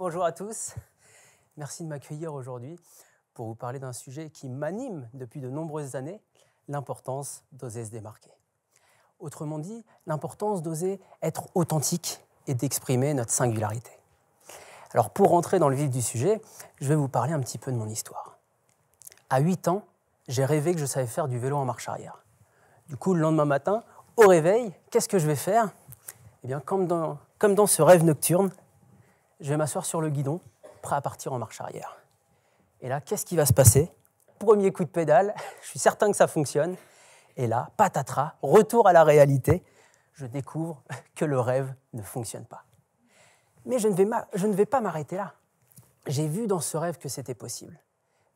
bonjour à tous. Merci de m'accueillir aujourd'hui pour vous parler d'un sujet qui m'anime depuis de nombreuses années, l'importance d'oser se démarquer. Autrement dit, l'importance d'oser être authentique et d'exprimer notre singularité. Alors pour rentrer dans le vif du sujet, je vais vous parler un petit peu de mon histoire. À 8 ans, j'ai rêvé que je savais faire du vélo en marche arrière. Du coup, le lendemain matin, au réveil, qu'est-ce que je vais faire ? Eh bien, comme dans ce rêve nocturne, je vais m'asseoir sur le guidon, prêt à partir en marche arrière. Et là, qu'est-ce qui va se passer ? Premier coup de pédale, je suis certain que ça fonctionne. Et là, patatras, retour à la réalité, je découvre que le rêve ne fonctionne pas. Mais je ne vais pas m'arrêter là. J'ai vu dans ce rêve que c'était possible.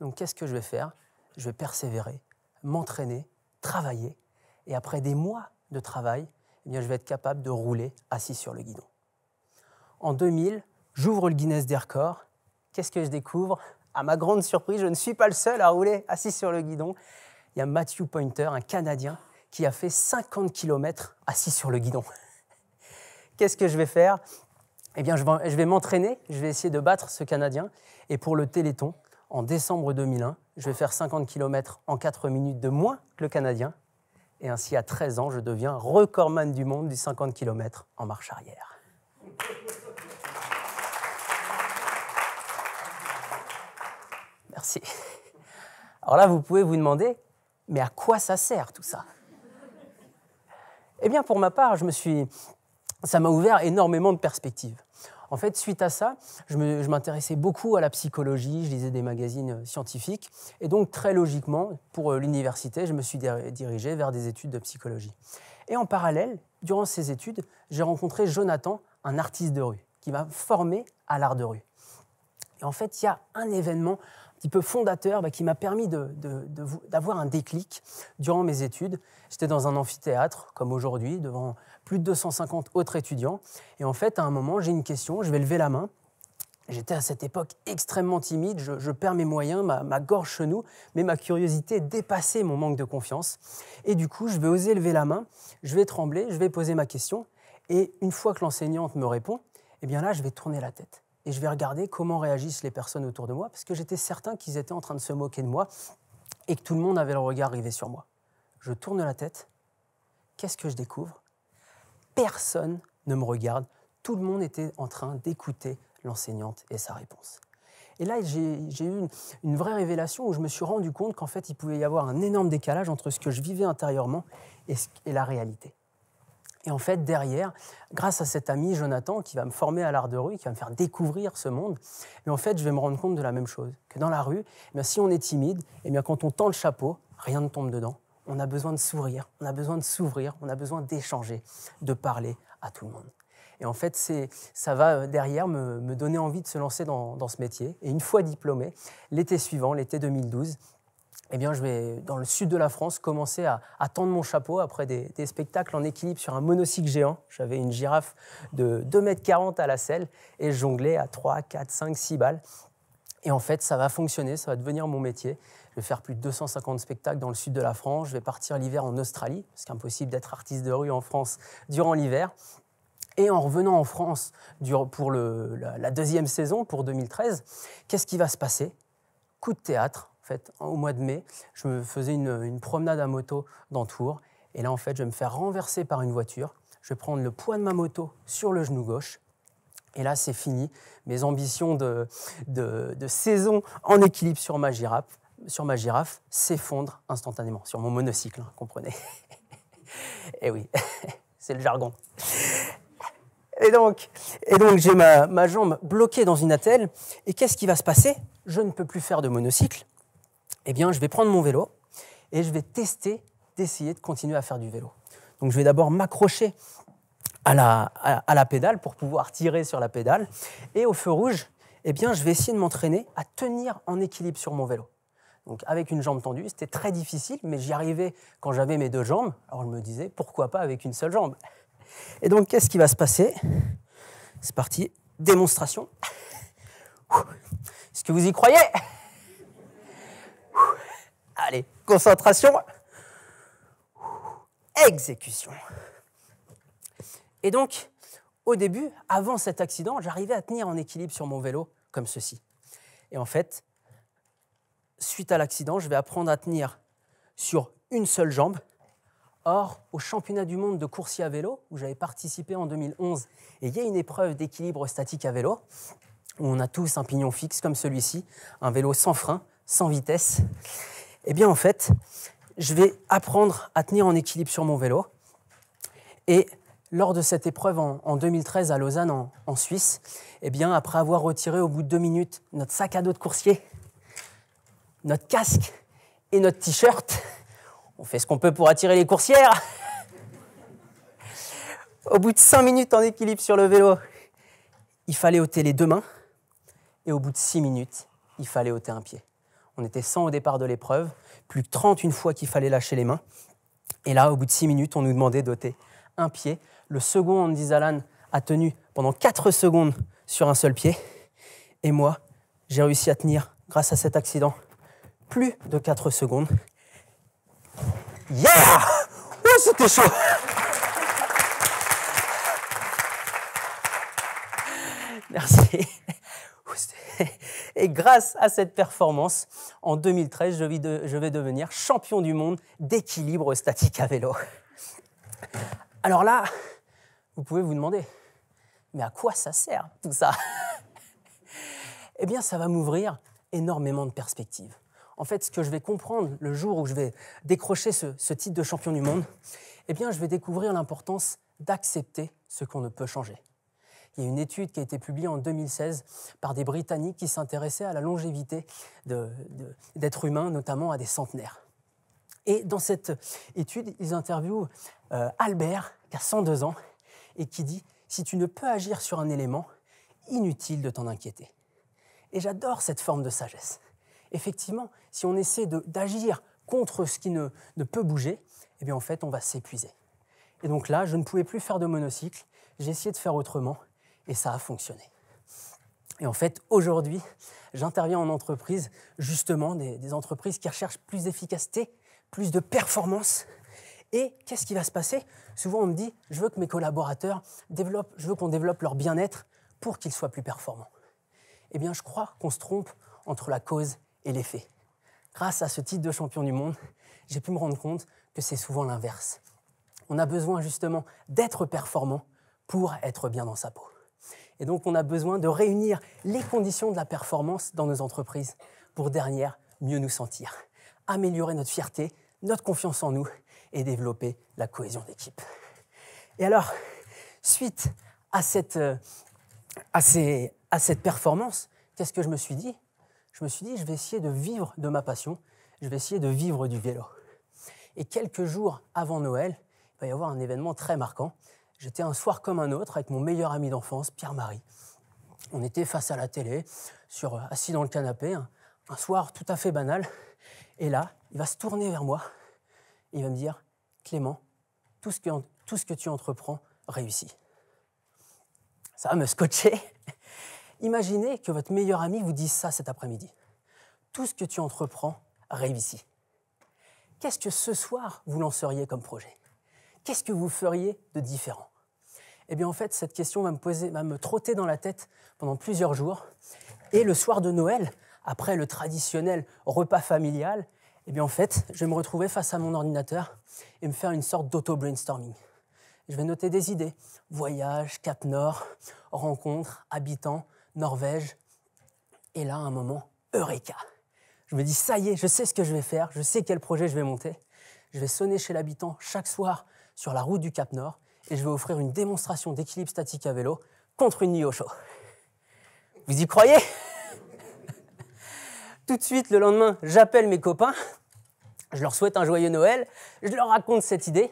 Donc qu'est-ce que je vais faire ? Je vais persévérer, m'entraîner, travailler. Et après des mois de travail, eh bien, je vais être capable de rouler assis sur le guidon. En 2000, j'ouvre le Guinness des records. Qu'est-ce que je découvre ? À ma grande surprise, je ne suis pas le seul à rouler assis sur le guidon. Il y a Matthew Pointer, un Canadien, qui a fait 50 km assis sur le guidon. Qu'est-ce que je vais faire ? Eh bien, je vais m'entraîner, je vais essayer de battre ce Canadien. Et pour le Téléthon, en décembre 2001, je vais faire 50 km en 4 minutes de moins que le Canadien. Et ainsi, à 13 ans, je deviens recordman du monde du 50 km en marche arrière. Merci. Alors là, vous pouvez vous demander, mais à quoi ça sert tout ça ? Eh bien, pour ma part, ça m'a ouvert énormément de perspectives. En fait, suite à ça, je m'intéressais beaucoup à la psychologie, je lisais des magazines scientifiques, et donc très logiquement, pour l'université, je me suis dirigé vers des études de psychologie. Et en parallèle, durant ces études, j'ai rencontré Jonathan, un artiste de rue, qui m'a formé à l'art de rue. Et en fait, il y a un événement un petit peu fondateur qui m'a permis d'avoir un déclic durant mes études. J'étais dans un amphithéâtre, comme aujourd'hui, devant plus de 250 autres étudiants. Et en fait, à un moment, j'ai une question, je vais lever la main. J'étais à cette époque extrêmement timide, je perds mes moyens, ma gorge chenoue, mais ma curiosité dépassait mon manque de confiance. Et du coup, je vais oser lever la main, je vais trembler, je vais poser ma question. Et une fois que l'enseignante me répond, eh bien là, je vais tourner la tête. Et je vais regarder comment réagissent les personnes autour de moi, parce que j'étais certain qu'ils étaient en train de se moquer de moi et que tout le monde avait le regard rivé sur moi. Je tourne la tête. Qu'est-ce que je découvre ? Personne ne me regarde. Tout le monde était en train d'écouter l'enseignante et sa réponse. Et là, j'ai eu une vraie révélation où je me suis rendu compte qu'en fait, il pouvait y avoir un énorme décalage entre ce que je vivais intérieurement et la réalité. Et en fait, derrière, grâce à cet ami, Jonathan, qui va me former à l'art de rue, qui va me faire découvrir ce monde, et en fait, je vais me rendre compte de la même chose, que dans la rue, eh bien, si on est timide, eh bien, quand on tend le chapeau, rien ne tombe dedans. On a besoin de sourire, on a besoin de s'ouvrir, on a besoin d'échanger, de parler à tout le monde. Et en fait, ça va derrière me donner envie de se lancer dans ce métier. Et une fois diplômé, l'été suivant, l'été 2012, eh bien, je vais, dans le sud de la France, commencer à tendre mon chapeau après des spectacles en équilibre sur un monocycle géant. J'avais une girafe de 2,40 m à la selle et je jonglais à 3, 4, 5, 6 balles. Et en fait, ça va fonctionner, ça va devenir mon métier. Je vais faire plus de 250 spectacles dans le sud de la France. Je vais partir l'hiver en Australie, parce qu'impossible d'être artiste de rue en France durant l'hiver. Et en revenant en France pour la deuxième saison, pour 2013, qu'est-ce qui va se passer ? Coup de théâtre. En fait, au mois de mai, je me faisais une promenade à moto dans Tours. Et là, en fait, je vais me faire renverser par une voiture. Je vais prendre le poids de ma moto sur le genou gauche. Et là, c'est fini. Mes ambitions de saison en équilibre sur ma girafe s'effondrent instantanément, sur mon monocycle, comprenez. Et oui, c'est le jargon. Et donc j'ai ma jambe bloquée dans une attelle. Et qu'est-ce qui va se passer ? Je ne peux plus faire de monocycle. Eh bien, je vais prendre mon vélo et je vais d'essayer de continuer à faire du vélo. Donc, je vais d'abord m'accrocher à la pédale pour pouvoir tirer sur la pédale. Et au feu rouge, eh bien, je vais essayer de m'entraîner à tenir en équilibre sur mon vélo. Donc, avec une jambe tendue, c'était très difficile, mais j'y arrivais quand j'avais mes deux jambes. Alors, je me disais, pourquoi pas avec une seule jambe ? Et donc, qu'est-ce qui va se passer ? C'est parti, démonstration. Est-ce que vous y croyez ? Allez, concentration. Exécution. Et donc, au début, avant cet accident, j'arrivais à tenir en équilibre sur mon vélo comme ceci. Et en fait, suite à l'accident, je vais apprendre à tenir sur une seule jambe. Or, au championnat du monde de coursier à vélo, où j'avais participé en 2011, et il y a une épreuve d'équilibre statique à vélo, où on a tous un pignon fixe comme celui-ci, un vélo sans frein, sans vitesse. Eh bien, en fait, je vais apprendre à tenir en équilibre sur mon vélo. Et lors de cette épreuve en 2013 à Lausanne, en Suisse, eh bien, après avoir retiré au bout de 2 minutes notre sac à dos de coursier, notre casque et notre t-shirt, on fait ce qu'on peut pour attirer les coursières. Au bout de 5 minutes en équilibre sur le vélo, il fallait ôter les 2 mains. Et au bout de 6 minutes, il fallait ôter un pied. On était 100 au départ de l'épreuve, plus que 30 une fois qu'il fallait lâcher les mains. Et là, au bout de 6 minutes, on nous demandait d'ôter un pied. Le second, Andy Zalane, a tenu pendant 4 secondes sur un seul pied. Et moi, j'ai réussi à tenir, grâce à cet accident, plus de 4 secondes. Yeah! Oh, c'était chaud! Merci. Et grâce à cette performance, en 2013, je vais devenir champion du monde d'équilibre statique à vélo. Alors là, vous pouvez vous demander, mais à quoi ça sert tout ça? Eh bien, ça va m'ouvrir énormément de perspectives. En fait, ce que je vais comprendre le jour où je vais décrocher ce titre de champion du monde, eh bien, je vais découvrir l'importance d'accepter ce qu'on ne peut changer. Il y a une étude qui a été publiée en 2016 par des Britanniques qui s'intéressaient à la longévité d'êtres humains, notamment à des centenaires. Et dans cette étude, ils interviewent Albert, qui a 102 ans, et qui dit « Si tu ne peux agir sur un élément, inutile de t'en inquiéter ». Et j'adore cette forme de sagesse. Effectivement, si on essaie d'agir contre ce qui ne peut bouger, eh bien en fait, on va s'épuiser. Et donc là, je ne pouvais plus faire de monocycle, j'ai essayé de faire autrement, et ça a fonctionné. Et en fait, aujourd'hui, j'interviens en entreprise, justement, des entreprises qui recherchent plus d'efficacité, plus de performance. Et qu'est-ce qui va se passer? Souvent, on me dit, je veux que mes collaborateurs je veux qu'on développe leur bien-être pour qu'ils soient plus performants. Eh bien, je crois qu'on se trompe entre la cause et l'effet. Grâce à ce titre de champion du monde, j'ai pu me rendre compte que c'est souvent l'inverse. On a besoin justement d'être performant pour être bien dans sa peau. Et donc, on a besoin de réunir les conditions de la performance dans nos entreprises pour derrière mieux nous sentir, améliorer notre fierté, notre confiance en nous et développer la cohésion d'équipe. Et alors, suite à cette performance, qu'est-ce que je me suis dit? Je me suis dit, je vais essayer de vivre de ma passion, je vais essayer de vivre du vélo. Et quelques jours avant Noël, il va y avoir un événement très marquant. J'étais un soir comme un autre avec mon meilleur ami d'enfance, Pierre-Marie. On était face à la télé, assis dans le canapé, un soir tout à fait banal. Et là, il va se tourner vers moi et il va me dire « Clément, tout ce que tu entreprends réussit. » Ça va me scotcher. Imaginez que votre meilleur ami vous dise ça cet après-midi. Tout ce que tu entreprends réussit. Qu'est-ce que ce soir vous lanceriez comme projet? Qu'est-ce que vous feriez de différent? Eh bien, en fait, cette question va me trotter dans la tête pendant plusieurs jours. Et le soir de Noël, après le traditionnel repas familial, eh bien, en fait, je vais me retrouver face à mon ordinateur et me faire une sorte d'auto-brainstorming. Je vais noter des idées. Voyage, Cap Nord, rencontres, habitants, Norvège. Et là, à un moment, Eureka! Je me dis, ça y est, je sais ce que je vais faire, je sais quel projet je vais monter. Je vais sonner chez l'habitant chaque soir sur la route du Cap Nord et je vais offrir une démonstration d'équilibre statique à vélo contre une nuit au chaud. Vous y croyez? Tout de suite, le lendemain, j'appelle mes copains, je leur souhaite un joyeux Noël, je leur raconte cette idée.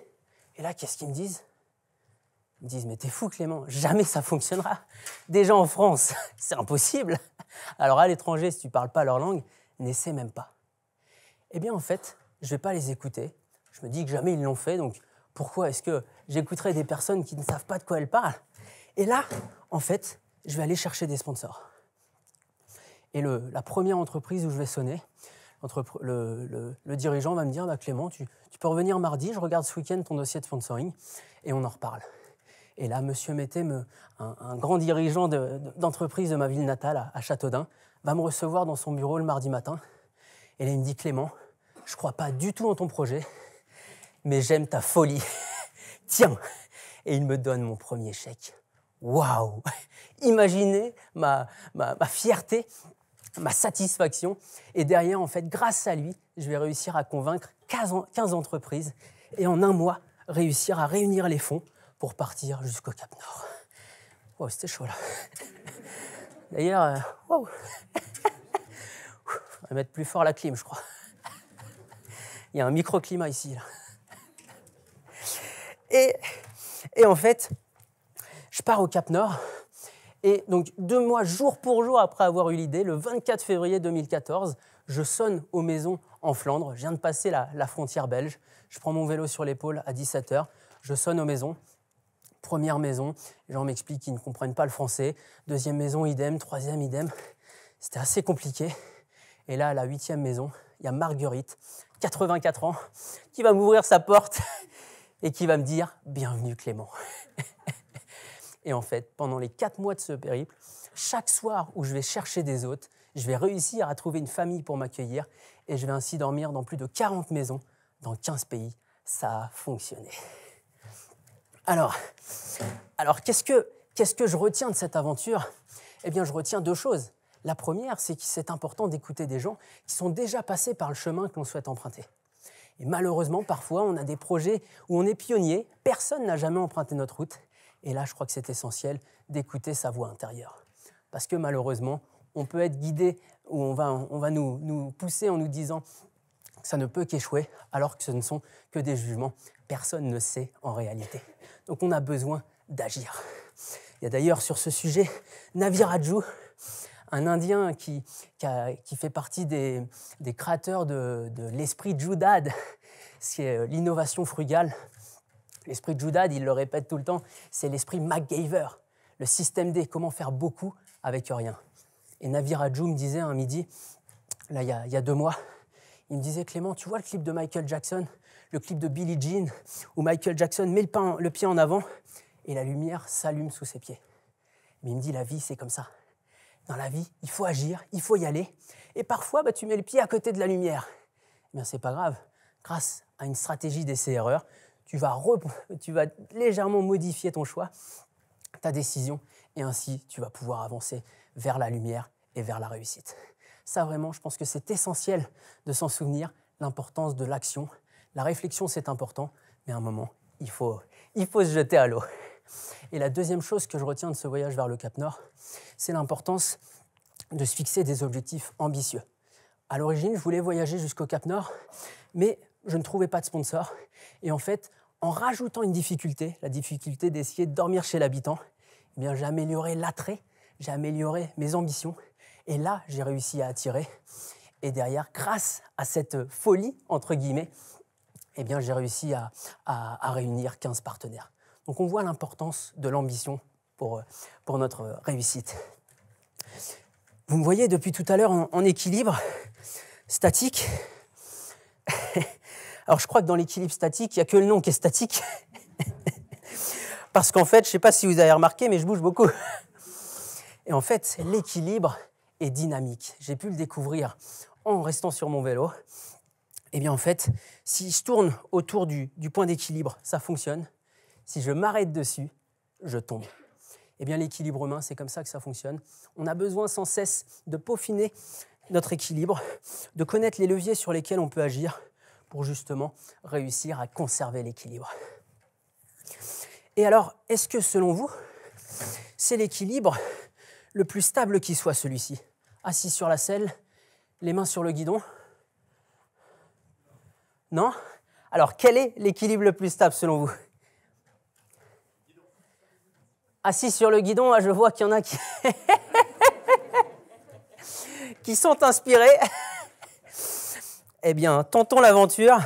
Et là, qu'est-ce qu'ils me disent? Ils me disent, mais t'es fou Clément, jamais ça fonctionnera. Déjà en France, c'est impossible. Alors à l'étranger, si tu ne parles pas leur langue, n'essaie même pas. Eh bien en fait, je ne vais pas les écouter. Je me dis que jamais ils l'ont fait, donc pourquoi est-ce que j'écouterais des personnes qui ne savent pas de quoi elles parlent? Et là, en fait, je vais aller chercher des sponsors. Et la première entreprise où je vais sonner, le dirigeant va me dire, Clément, tu peux revenir mardi, je regarde ce week-end ton dossier de sponsoring et on en reparle. Et là, monsieur Mété, un grand dirigeant d'entreprise de ma ville natale, à Châteaudun, va me recevoir dans son bureau le mardi matin. Et là, il me dit « Clément, je ne crois pas du tout en ton projet, mais j'aime ta folie. Tiens !» Et il me donne mon premier chèque. Waouh! Imaginez ma fierté, ma satisfaction. Et derrière, en fait, grâce à lui, je vais réussir à convaincre 15 entreprises et en un mois, réussir à réunir les fonds pour partir jusqu'au Cap Nord. Wow, c'était chaud là. D'ailleurs, wow. On va mettre plus fort la clim, je crois. Il y a un microclimat ici. Là. Et en fait, je pars au Cap Nord. Et donc, 2 mois, jour pour jour après avoir eu l'idée, le 24 février 2014, je sonne aux maisons en Flandre. Je viens de passer la frontière belge. Je prends mon vélo sur l'épaule à 17h. Je sonne aux maisons. Première maison, les gens m'expliquent qu'ils ne comprennent pas le français. Deuxième maison, idem. Troisième, idem. C'était assez compliqué. Et là, à la 8e maison, il y a Marguerite, 84 ans, qui va m'ouvrir sa porte et qui va me dire « Bienvenue Clément ». Et en fait, pendant les 4 mois de ce périple, chaque soir où je vais chercher des hôtes, je vais réussir à trouver une famille pour m'accueillir et je vais ainsi dormir dans plus de 40 maisons dans 15 pays. Ça a fonctionné. Alors qu'est-ce que je retiens de cette aventure? Eh bien, je retiens 2 choses. La première, c'est que c'est important d'écouter des gens qui sont déjà passés par le chemin que l'on souhaite emprunter. Et malheureusement, parfois, on a des projets où on est pionnier, personne n'a jamais emprunté notre route. Et là, je crois que c'est essentiel d'écouter sa voix intérieure. Parce que malheureusement, on peut être guidé ou on va nous pousser en nous disant que ça ne peut qu'échouer, alors que ce ne sont que des jugements. Personne ne sait en réalité. Donc on a besoin d'agir. Il y a d'ailleurs sur ce sujet Naviraju, un Indien qui fait partie des créateurs de l'esprit Judad, c'est l'innovation frugale. L'esprit Judad, il le répète tout le temps, c'est l'esprit MacGyver, le système D, comment faire beaucoup avec rien. Et Naviraju me disait un midi, là il y a 2 mois, il me disait « Clément, tu vois le clip de Michael Jackson, le clip de Billie Jean, où Michael Jackson met le pied en avant et la lumière s'allume sous ses pieds. » Mais il me dit « La vie, c'est comme ça. Dans la vie, il faut agir, il faut y aller. Et parfois, tu mets le pied à côté de la lumière. » Eh bien, c'est pas grave. Grâce à une stratégie d'essai-erreur, tu vas légèrement modifier ton choix, ta décision, et ainsi, tu vas pouvoir avancer vers la lumière et vers la réussite. Ça, vraiment, je pense que c'est essentiel de s'en souvenir, l'importance de l'action. La réflexion, c'est important, mais à un moment, il faut se jeter à l'eau. Et la deuxième chose que je retiens de ce voyage vers le Cap Nord, c'est l'importance de se fixer des objectifs ambitieux. À l'origine, je voulais voyager jusqu'au Cap Nord, mais je ne trouvais pas de sponsor. Et en fait, en rajoutant une difficulté, la difficulté d'essayer de dormir chez l'habitant, eh bien, j'ai amélioré l'attrait, j'ai amélioré mes ambitions. Et là, j'ai réussi à attirer. Et derrière, grâce à cette folie, entre guillemets, eh bien, j'ai réussi à réunir 15 partenaires. Donc, on voit l'importance de l'ambition pour notre réussite. Vous me voyez depuis tout à l'heure en équilibre statique. Alors, je crois que dans l'équilibre statique, il n'y a que le nom qui est statique. Parce qu'en fait, je ne sais pas si vous avez remarqué, mais je bouge beaucoup. Et en fait, l'équilibre est dynamique. J'ai pu le découvrir en restant sur mon vélo. Eh bien, en fait, si je tourne autour du point d'équilibre, ça fonctionne. Si je m'arrête dessus, je tombe. Eh bien, l'équilibre humain, c'est comme ça que ça fonctionne. On a besoin sans cesse de peaufiner notre équilibre, de connaître les leviers sur lesquels on peut agir pour justement réussir à conserver l'équilibre. Et alors, est-ce que selon vous, c'est l'équilibre le plus stable qui soit celui-ci? Assis sur la selle, les mains sur le guidon? Non? Alors, quel est l'équilibre le plus stable selon vous? Assis sur le guidon, je vois qu'il y en a qui sont inspirés. Eh bien, tentons l'aventure.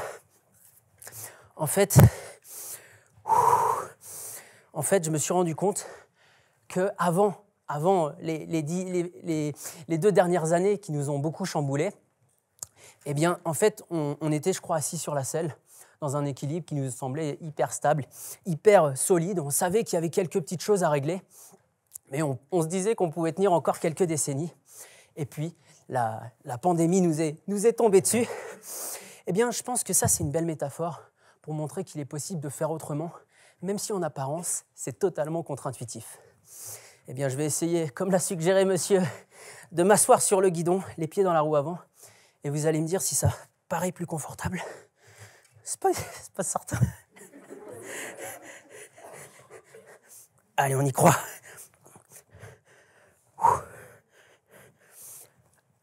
En fait, je me suis rendu compte qu'avant les 2 dernières années qui nous ont beaucoup chamboulés, eh bien, en fait, on était, je crois, assis sur la selle. dans un équilibre qui nous semblait hyper stable, hyper solide. On savait qu'il y avait quelques petites choses à régler, mais on se disait qu'on pouvait tenir encore quelques décennies. Et puis, la pandémie nous est tombée dessus. Eh bien, je pense que ça, c'est une belle métaphore pour montrer qu'il est possible de faire autrement, même si en apparence, c'est totalement contre-intuitif. Eh bien, je vais essayer, comme l'a suggéré monsieur, de m'asseoir sur le guidon, les pieds dans la roue avant, et vous allez me dire si ça paraît plus confortable. C'est pas certain. Allez, on y croit.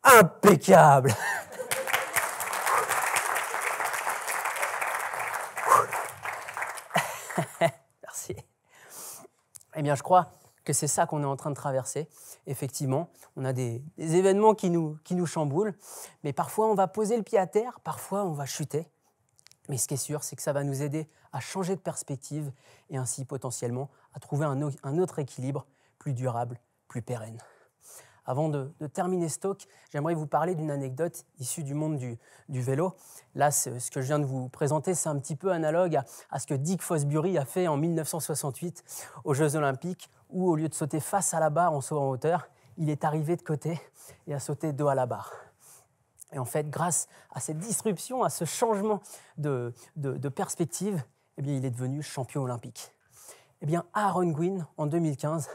Impeccable. Merci. Eh bien, je crois que c'est ça qu'on est en train de traverser. Effectivement, on a des événements qui nous chamboulent, mais parfois on va poser le pied à terre, parfois on va chuter. Mais ce qui est sûr, c'est que ça va nous aider à changer de perspective et ainsi potentiellement à trouver un autre équilibre plus durable, plus pérenne. Avant de terminer ce talk, j'aimerais vous parler d'une anecdote issue du monde du vélo. Là, ce que je viens de vous présenter, c'est un petit peu analogue à ce que Dick Fosbury a fait en 1968 aux Jeux Olympiques, où au lieu de sauter face à la barre en saut en hauteur, il est arrivé de côté et a sauté dos à la barre. Et en fait, grâce à cette disruption, à ce changement de perspective, eh bien, il est devenu champion olympique. Eh bien, Aaron Gwin, en 2015,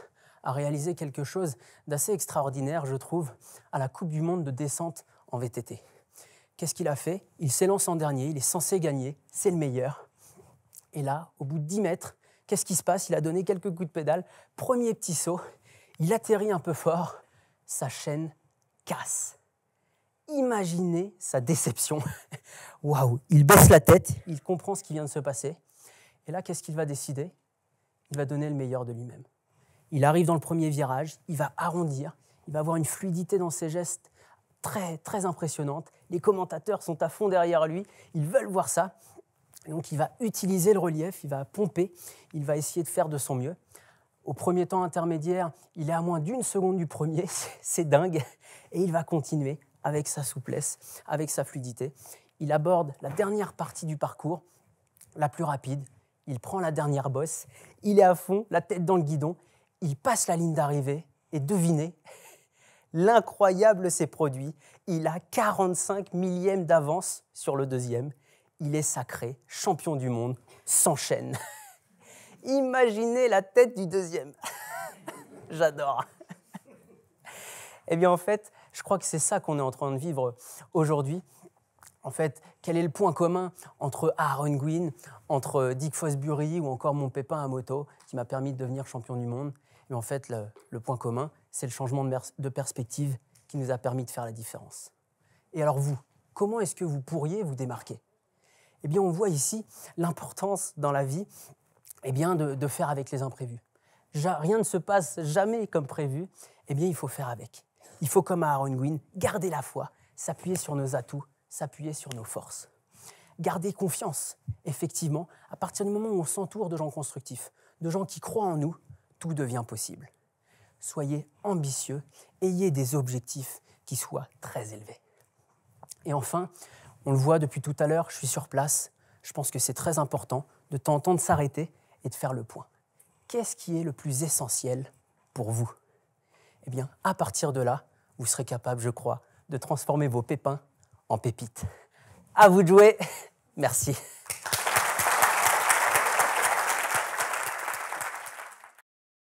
a réalisé quelque chose d'assez extraordinaire, je trouve, à la Coupe du Monde de descente en VTT. Qu'est-ce qu'il a fait? Il s'élance en dernier, il est censé gagner, c'est le meilleur. Et là, au bout de 10 mètres, qu'est-ce qui se passe? Il a donné quelques coups de pédale, premier petit saut, il atterrit un peu fort, sa chaîne casse. Imaginez sa déception. Waouh! Il baisse la tête, il comprend ce qui vient de se passer. Et là, qu'est-ce qu'il va décider? Il va donner le meilleur de lui-même. Il arrive dans le premier virage, il va arrondir, il va avoir une fluidité dans ses gestes très, très impressionnante. Les commentateurs sont à fond derrière lui, ils veulent voir ça. Et donc, il va utiliser le relief, il va pomper, il va essayer de faire de son mieux. Au premier temps intermédiaire, il est à moins d'1 seconde du premier, c'est dingue. Et il va continuer avec sa souplesse, avec sa fluidité. Il aborde la dernière partie du parcours, la plus rapide. Il prend la dernière bosse, il est à fond, la tête dans le guidon. Il passe la ligne d'arrivée et devinez, l'incroyable s'est produit. Il a 45 millièmes d'avance sur le deuxième. Il est sacré, champion du monde, s'enchaîne. Imaginez la tête du deuxième. J'adore. Eh bien, en fait, je crois que c'est ça qu'on est en train de vivre aujourd'hui. En fait, quel est le point commun entre Aaron Gwin, entre Dick Fosbury ou encore mon pépin à moto qui m'a permis de devenir champion du monde? Mais en fait, le point commun, c'est le changement de perspective qui nous a permis de faire la différence. Et alors vous, comment est-ce que vous pourriez vous démarquer? Eh bien, on voit ici l'importance dans la vie de faire avec les imprévus. Rien ne se passe jamais comme prévu, eh bien, il faut faire avec. Il faut, comme à Aaron Gwin, garder la foi, s'appuyer sur nos atouts, s'appuyer sur nos forces. Garder confiance, effectivement, à partir du moment où on s'entoure de gens constructifs, de gens qui croient en nous, tout devient possible. Soyez ambitieux, ayez des objectifs qui soient très élevés. Et enfin, on le voit depuis tout à l'heure, je suis sur place, je pense que c'est très important de temps en temps de s'arrêter et de faire le point. Qu'est-ce qui est le plus essentiel pour vous? Eh bien, à partir de là, vous serez capable, je crois, de transformer vos pépins en pépites. À vous de jouer. Merci.